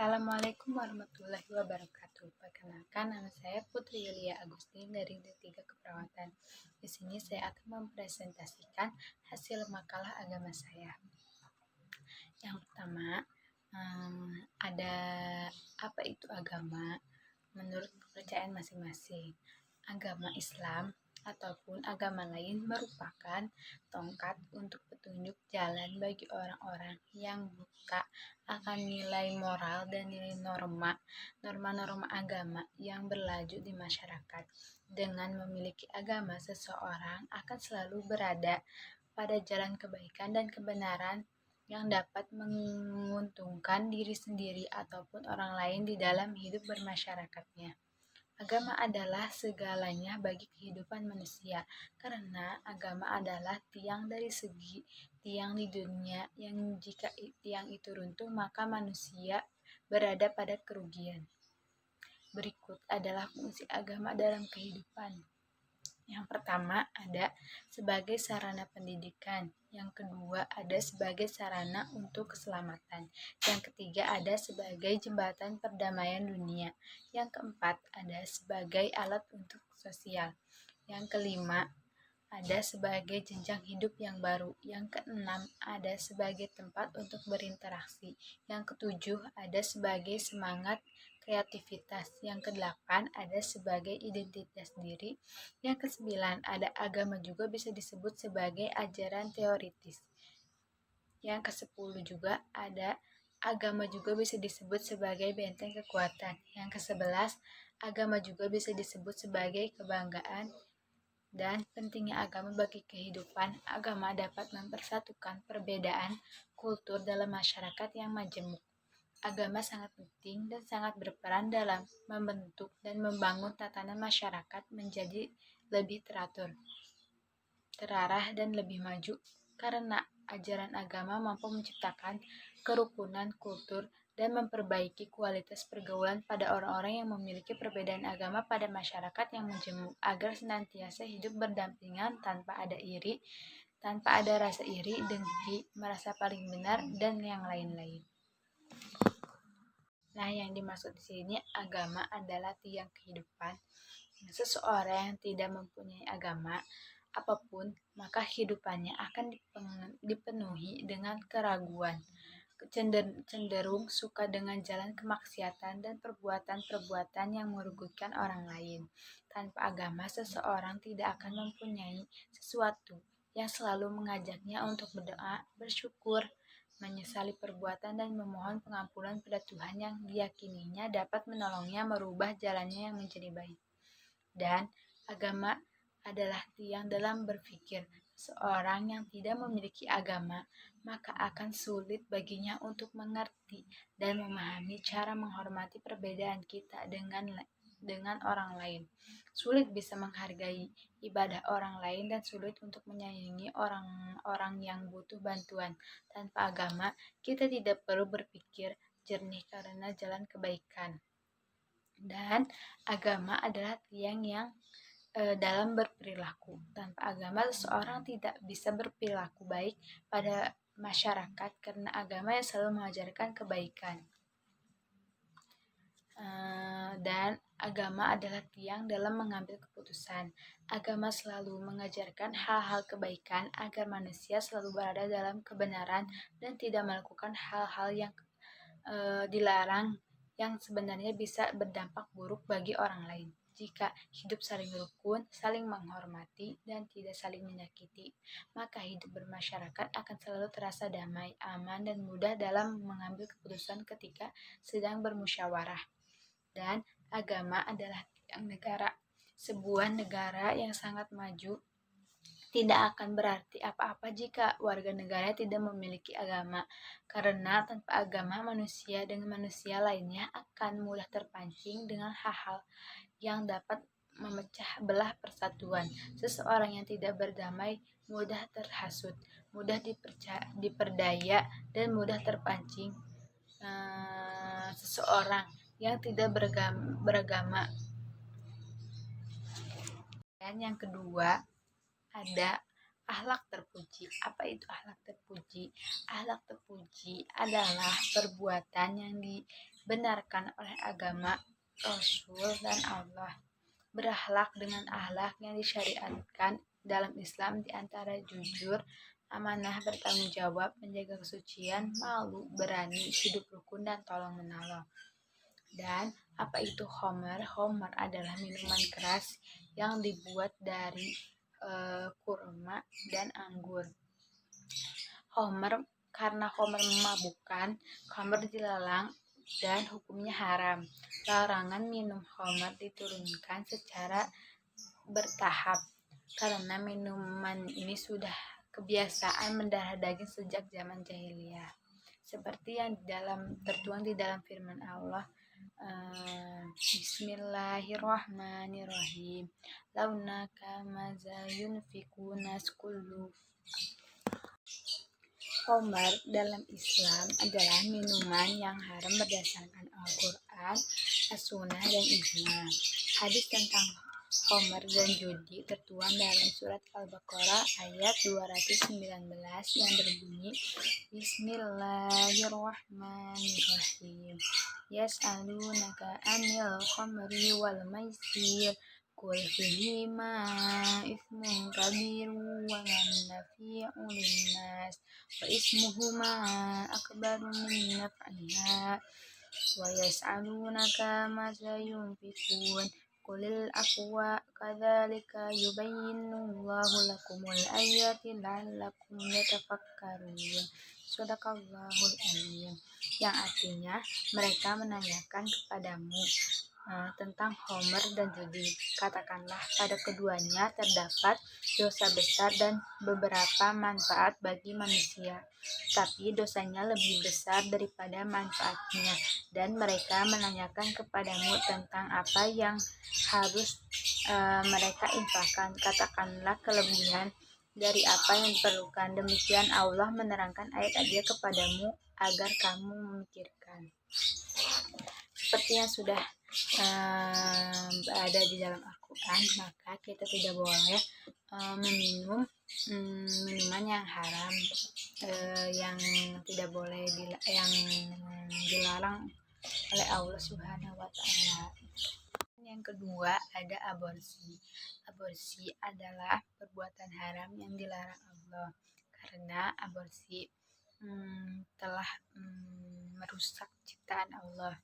Assalamualaikum warahmatullahi wabarakatuh. Perkenalkan, nama saya Putri Yulia Agustin dari D3 Keperawatan. Di sini saya akan mempresentasikan hasil makalah agama saya. Yang pertama, ada apa itu agama menurut kepercayaan masing-masing. Agama Islam ataupun agama lain merupakan tongkat untuk petunjuk jalan bagi orang-orang yang buta akan nilai moral dan nilai norma-norma agama yang berlanjut di masyarakat. Dengan memiliki agama, seseorang akan selalu berada pada jalan kebaikan dan kebenaran yang dapat menguntungkan diri sendiri ataupun orang lain di dalam hidup bermasyarakatnya. Agama adalah segalanya bagi kehidupan manusia, karena agama adalah tiang dari segi tiang di dunia yang jika tiang itu runtuh maka manusia berada pada kerugian. Berikut adalah fungsi agama dalam kehidupan. Yang pertama ada sebagai sarana pendidikan, yang kedua ada sebagai sarana untuk keselamatan, yang ketiga ada sebagai jembatan perdamaian dunia, yang keempat ada sebagai alat untuk sosial, yang kelima ada sebagai jenjang hidup yang baru, yang keenam ada sebagai tempat untuk berinteraksi, yang ketujuh ada sebagai semangat kreativitas, yang kedelapan ada sebagai identitas diri, yang kesembilan ada agama juga bisa disebut sebagai ajaran teoritis, yang kesepuluh juga ada agama juga bisa disebut sebagai benteng kekuatan, yang kesebelas agama juga bisa disebut sebagai kebanggaan. Dan pentingnya agama bagi kehidupan, agama dapat mempersatukan perbedaan kultur dalam masyarakat yang majemuk. Agama sangat penting dan sangat berperan dalam membentuk dan membangun tatanan masyarakat menjadi lebih teratur, terarah, dan lebih maju, karena ajaran agama mampu menciptakan kerukunan kultur dan memperbaiki kualitas pergaulan pada orang-orang yang memiliki perbedaan agama pada masyarakat yang majemuk, agar senantiasa hidup berdampingan tanpa ada rasa iri, dengki, merasa paling benar, dan yang lain-lain. Nah, yang dimaksud di sini agama adalah tiang kehidupan. Seseorang yang tidak mempunyai agama apapun, maka hidupannya akan dipenuhi dengan keraguan, cenderung suka dengan jalan kemaksiatan dan perbuatan-perbuatan yang merugikan orang lain. Tanpa agama, seseorang tidak akan mempunyai sesuatu yang selalu mengajaknya untuk berdoa, bersyukur, menyesali perbuatan, dan memohon pengampunan pada Tuhan yang diyakininya dapat menolongnya merubah jalannya yang menjadi baik. Dan agama adalah tiang dalam berpikir. Seorang yang tidak memiliki agama, maka akan sulit baginya untuk mengerti dan memahami cara menghormati perbedaan kita dengan orang lain. Sulit bisa menghargai ibadah orang lain dan sulit untuk menyayangi orang-orang yang butuh bantuan. Tanpa agama, kita tidak perlu berpikir jernih karena jalan kebaikan. Dan agama adalah tiang yang dalam berperilaku. Tanpa agama, seseorang tidak bisa berperilaku baik pada masyarakat karena agama yang selalu mengajarkan kebaikan. Dan agama adalah tiang dalam mengambil keputusan. Agama selalu mengajarkan hal-hal kebaikan agar manusia selalu berada dalam kebenaran dan tidak melakukan hal-hal yang dilarang yang sebenarnya bisa berdampak buruk bagi orang lain. Jika hidup saling rukun, saling menghormati, dan tidak saling menyakiti, maka hidup bermasyarakat akan selalu terasa damai, aman, dan mudah dalam mengambil keputusan ketika sedang bermusyawarah. Dan agama adalah tiang negara. Sebuah negara yang sangat maju tidak akan berarti apa-apa jika warga negara tidak memiliki agama, karena tanpa agama manusia dengan manusia lainnya akan mudah terpancing dengan hal-hal yang dapat memecah belah persatuan. Seseorang yang tidak berdamai mudah terhasut, mudah diperdaya, dan mudah terpancing. Seseorang yang tidak beragama. Dan yang kedua ada Akhlak terpuji. Apa itu akhlak terpuji? Akhlak terpuji adalah perbuatan yang dibenarkan oleh agama, Rasul, dan Allah. Berakhlak dengan akhlak yang disyariatkan dalam Islam diantara jujur, amanah, bertanggung jawab, menjaga kesucian, malu, berani, hidup rukun, dan tolong menolong. Dan apa itu homer? Homer adalah minuman keras yang dibuat dari kurma dan anggur. Homer karena homer memabukkan, homer dilarang dan hukumnya haram. Larangan minum homer diturunkan secara bertahap karena minuman ini sudah kebiasaan mendarah daging sejak zaman jahiliyah. Seperti yang tertuang di dalam firman Allah, Bismillahirrahmanirrahim. Launaka maza yunfikuna kullu. Khamar dalam Islam adalah minuman yang haram berdasarkan Al-Quran, As-Sunnah, dan Ijma. Hadis tentang khamar dan judi tertuang dalam surat Al-Baqarah ayat 219 yang berbunyi, Bismillahirrahmanirrahim. Yas'alunaka 'anil khamri wal maisir qul fihima itsmun kabirun wa manafi'u lin-nas wa ismuhuma akbaru min naf'iha wa yas'alunaka madza yunfiqun qulil afwa kadzalika yubayyinullahu lakumul ayati la'allakum yatafakkarun. Shadaqallahul Azim. Yang artinya mereka menanyakan kepadamu tentang homer dan judi. Katakanlah, pada keduanya terdapat dosa besar dan beberapa manfaat bagi manusia, tapi dosanya lebih besar daripada manfaatnya, dan mereka menanyakan kepadamu tentang apa yang harus mereka infakkan. Katakanlah, kelebihan dari apa yang diperlukan. Demikian Allah menerangkan ayat-ayat kepadamu agar kamu memikirkan. Seperti yang sudah ada di dalam Al-Quran, maka kita tidak boleh meminum minuman yang haram, yang tidak boleh yang dilarang oleh Allah Subhanahu wa Ta'ala. Yang kedua ada aborsi. Aborsi adalah perbuatan haram yang dilarang Allah, karena aborsi telah merusak ciptaan Allah.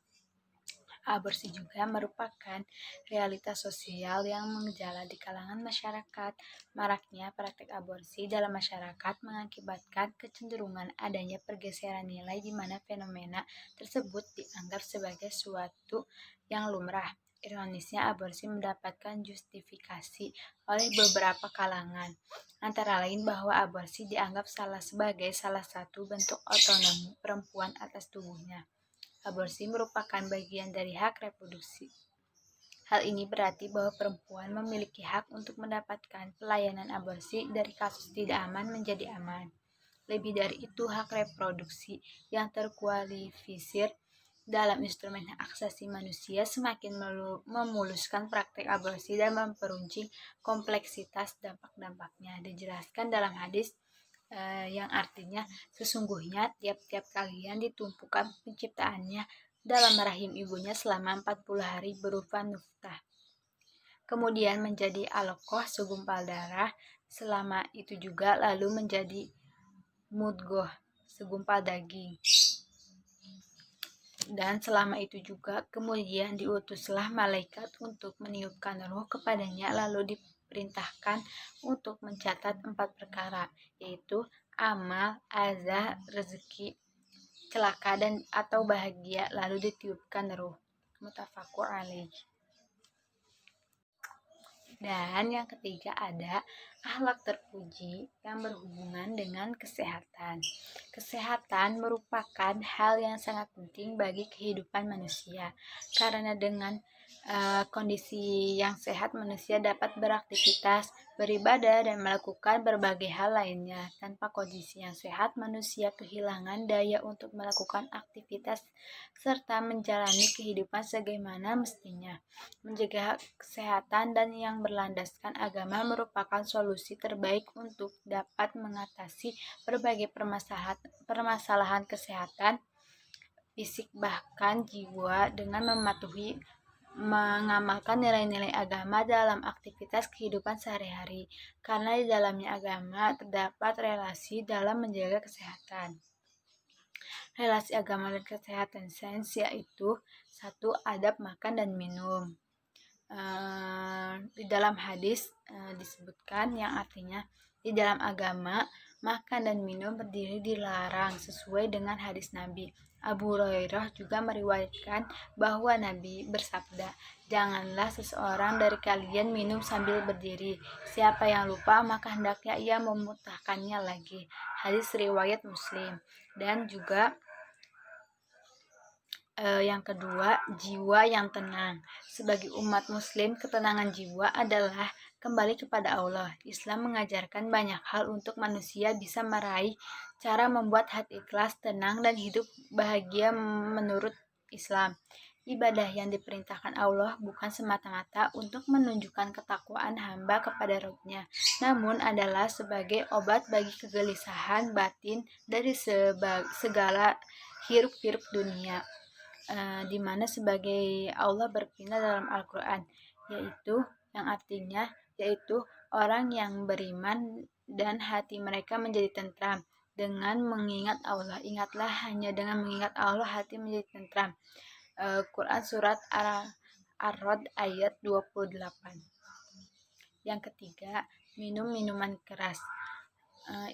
Aborsi juga merupakan realitas sosial yang mengejala di kalangan masyarakat. Maraknya praktik aborsi dalam masyarakat mengakibatkan kecenderungan adanya pergeseran nilai di mana fenomena tersebut dianggap sebagai suatu yang lumrah. Ironisnya, aborsi mendapatkan justifikasi oleh beberapa kalangan, antara lain bahwa aborsi dianggap sebagai salah satu bentuk otonomi perempuan atas tubuhnya. Aborsi merupakan bagian dari hak reproduksi. Hal ini berarti bahwa perempuan memiliki hak untuk mendapatkan pelayanan aborsi dari kasus tidak aman menjadi aman. Lebih dari itu, hak reproduksi yang terkualifikasi dalam instrumen hak asasi manusia semakin memuluskan praktek aborsi dan memperuncing kompleksitas dampak-dampaknya. Dijelaskan dalam hadis yang artinya, sesungguhnya tiap-tiap kalian ditumpukan penciptaannya dalam rahim ibunya selama 40 hari berupa nutfah, kemudian menjadi alaqah segumpal darah, selama itu juga lalu menjadi mudghah segumpal daging, dan selama itu juga kemudian diutuslah malaikat untuk meniupkan roh kepadanya, lalu diperintahkan untuk mencatat 4 perkara, yaitu amal, azab, rezeki, celaka, dan atau bahagia, lalu ditiupkan roh. Muttafaqun alaih. Dan yang ketiga ada akhlak terpuji yang berhubungan dengan kesehatan. Kesehatan merupakan hal yang sangat penting bagi kehidupan manusia, karena dengan kondisi yang sehat manusia dapat beraktivitas, beribadah, dan melakukan berbagai hal lainnya. Tanpa kondisi yang sehat, manusia kehilangan daya untuk melakukan aktivitas serta menjalani kehidupan sebagaimana mestinya. Menjaga kesehatan dan yang berlandaskan agama merupakan solusi solusi terbaik untuk dapat mengatasi berbagai permasalahan kesehatan fisik bahkan jiwa dengan mengamalkan nilai-nilai agama dalam aktivitas kehidupan sehari-hari, karena di dalamnya agama terdapat relasi dalam menjaga kesehatan. Relasi agama dan kesehatan sains yaitu satu, adab makan dan minum. Di dalam hadis disebutkan yang artinya di dalam agama makan dan minum berdiri dilarang sesuai dengan hadis Nabi. Abu Hurairah juga meriwayatkan bahwa Nabi bersabda, "Janganlah seseorang dari kalian minum sambil berdiri. Siapa yang lupa maka hendaknya ia memuntahkannya lagi." Hadis riwayat Muslim. Dan juga yang kedua, jiwa yang tenang. Sebagai umat muslim, ketenangan jiwa adalah kembali kepada Allah. Islam mengajarkan banyak hal untuk manusia bisa meraih cara membuat hati ikhlas, tenang, dan hidup bahagia menurut Islam. Ibadah yang diperintahkan Allah bukan semata-mata untuk menunjukkan ketakwaan hamba kepada Rabb-Nya, namun adalah sebagai obat bagi kegelisahan batin dari segala hiruk-pikuk dunia. Di mana sebagai Allah berfirman dalam Al-Quran, yaitu yang artinya yaitu orang yang beriman dan hati mereka menjadi tentram dengan mengingat Allah. Ingatlah, hanya dengan mengingat Allah hati menjadi tentram. Quran surat Ar-Rod ayat 28. Yang ketiga, minum minuman keras.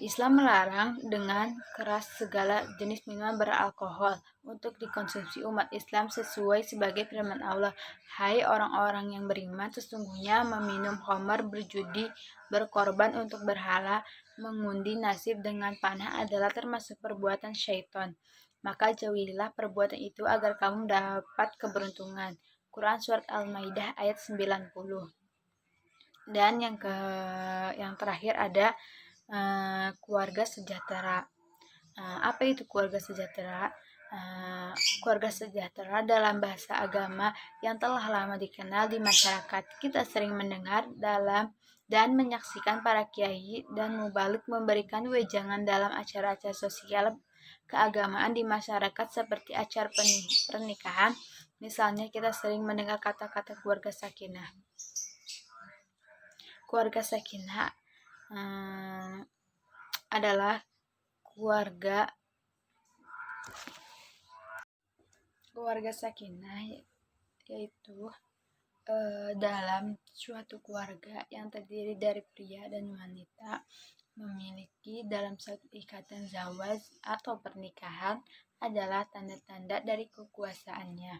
Islam melarang dengan keras segala jenis minuman beralkohol untuk dikonsumsi umat Islam sesuai sebagai firman Allah, "Hai orang-orang yang beriman, sesungguhnya meminum khamar, berjudi, berkorban untuk berhala, mengundi nasib dengan panah adalah termasuk perbuatan syaitan. Maka jauhilah perbuatan itu agar kamu dapat keberuntungan." Quran surat Al-Maidah ayat 90. Dan yang terakhir ada keluarga sejahtera. Apa itu keluarga sejahtera? Keluarga sejahtera dalam bahasa agama yang telah lama dikenal di masyarakat. Kita sering mendengar dan menyaksikan para kiai dan mubalik memberikan wejangan dalam acara-acara sosial keagamaan di masyarakat seperti acara pernikahan. Misalnya kita sering mendengar kata-kata keluarga sakinah. Keluarga sakinah adalah keluarga sakinah, yaitu dalam suatu keluarga yang terdiri dari pria dan wanita memiliki dalam satu ikatan zawaj atau pernikahan adalah tanda-tanda dari kekuasaannya.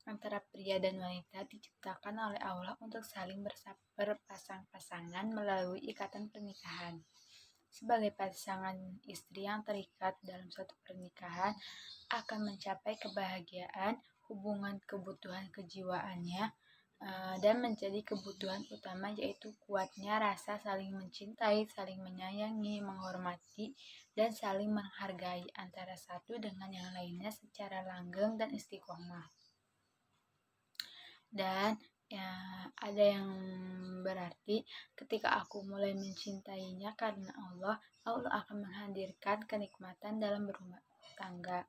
Antara pria dan wanita diciptakan oleh Allah untuk saling berpasang-pasangan melalui ikatan pernikahan. Sebagai pasangan istri yang terikat dalam suatu pernikahan akan mencapai kebahagiaan, hubungan kebutuhan kejiwaannya, dan menjadi kebutuhan utama yaitu kuatnya rasa saling mencintai, saling menyayangi, menghormati, dan saling menghargai antara satu dengan yang lainnya secara langgeng dan istiqomah. Dan ada yang berarti ketika aku mulai mencintainya karena Allah akan menghadirkan kenikmatan dalam berumah tangga.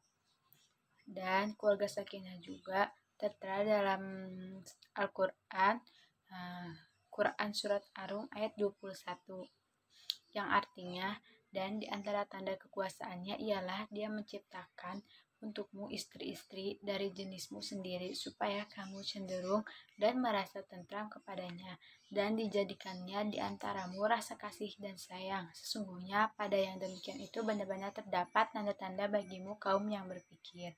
Dan keluarga sakinah juga tertera dalam Al-Quran, Quran surat Ar-Rum ayat 21, yang artinya, dan di antara tanda kekuasaannya ialah dia menciptakan untukmu istri-istri dari jenismu sendiri supaya kamu cenderung dan merasa tentram kepadanya, dan dijadikannya di antaramu rasa kasih dan sayang. Sesungguhnya pada yang demikian itu benar-benar terdapat tanda-tanda bagimu kaum yang berpikir.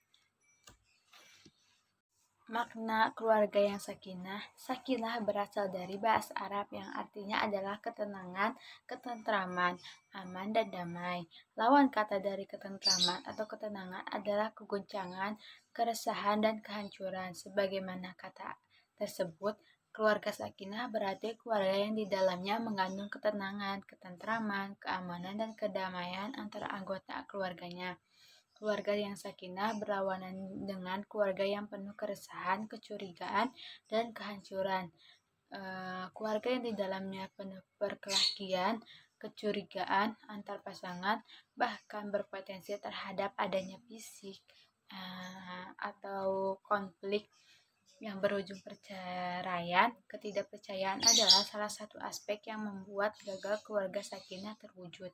Makna keluarga yang sakinah. Sakinah berasal dari bahasa Arab yang artinya adalah ketenangan, ketentraman, aman, dan damai. Lawan kata dari ketentraman atau ketenangan adalah kegoncangan, keresahan, dan kehancuran. Sebagaimana kata tersebut, keluarga sakinah berarti keluarga yang di dalamnya mengandung ketenangan, ketentraman, keamanan, dan kedamaian antara anggota keluarganya. Keluarga yang sakinah berlawanan dengan keluarga yang penuh keresahan, kecurigaan, dan kehancuran. Keluarga yang di dalamnya penuh perkelahian, kecurigaan antar pasangan, bahkan berpotensi terhadap adanya fisik atau konflik yang berujung perceraian. Ketidakpercayaan adalah salah satu aspek yang membuat gagal keluarga sakinah terwujud.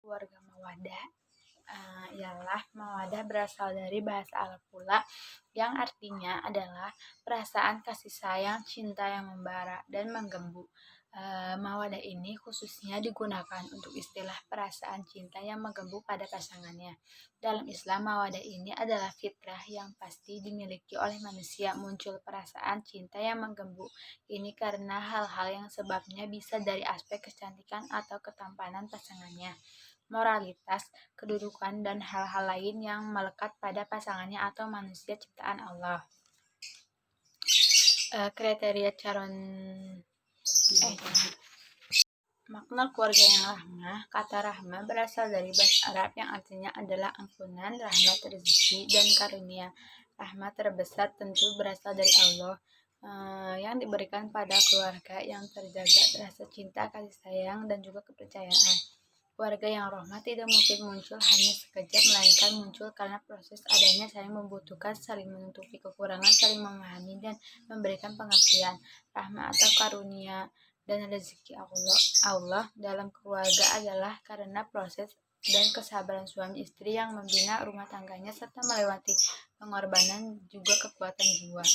Keluarga mawadah ialah mawadah berasal dari bahasa Arab pula yang artinya adalah perasaan kasih sayang, cinta yang membara dan menggembu. Mawadah ini khususnya digunakan untuk istilah perasaan cinta yang menggembu pada pasangannya. Dalam Islam, mawadah ini adalah fitrah yang pasti dimiliki oleh manusia. Muncul perasaan cinta yang menggembu ini karena hal-hal yang sebabnya bisa dari aspek kecantikan atau ketampanan pasangannya, moralitas, kedudukan, dan hal-hal lain yang melekat pada pasangannya atau manusia ciptaan Allah. Kriteria calon makna keluarga yang rahmah. Kata rahmah berasal dari bahasa Arab yang artinya adalah ampunan, rahmat, rezeki, dan karunia. Rahmat terbesar tentu berasal dari Allah, yang diberikan pada keluarga yang terjaga rasa cinta, kasih sayang, dan juga kepercayaan. Keluarga yang rahmat tidak mungkin muncul hanya sekejap, melainkan muncul karena proses adanya saling membutuhkan, saling menutupi kekurangan, saling memahami dan memberikan pengertian. Rahmat atau karunia dan rezeki Allah dalam keluarga adalah karena proses dan kesabaran suami istri yang membina rumah tangganya serta melewati pengorbanan juga kekuatan jiwa.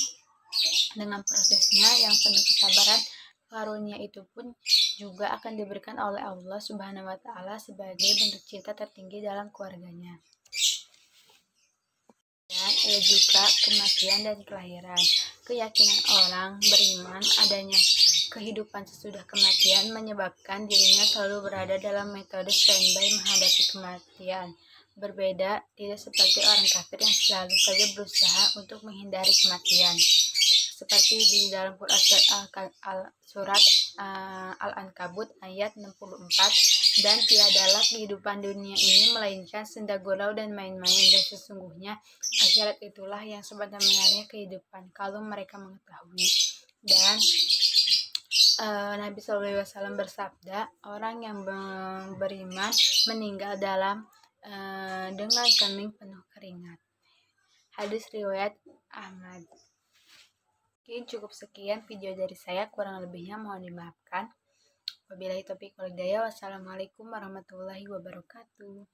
Dengan prosesnya yang penuh kesabaran, karunia itu pun juga akan diberikan oleh Allah Subhanahu wa Ta'ala sebagai bentuk cinta tertinggi dalam keluarganya. Dan ada juga kematian dan kelahiran. Keyakinan orang beriman adanya kehidupan sesudah kematian menyebabkan dirinya selalu berada dalam metode standby menghadapi kematian. Berbeda, tidak seperti orang kafir yang selalu saja berusaha untuk menghindari kematian. Seperti di dalam Quran surat Al-Ankabut ayat 64, dan tiadalah kehidupan dunia ini melainkan senda gurau dan main-main, dan sesungguhnya akhirat itulah yang sebenarnya kehidupan kalau mereka mengetahui. Dan Nabi SAW bersabda, orang yang beriman meninggal dengan kening penuh keringat. Hadis riwayat Ahmad. Mungkin cukup sekian video dari saya, kurang lebihnya mohon dimaafkan. Wabillahi taufiq wal hidayah. Wassalamualaikum warahmatullahi wabarakatuh.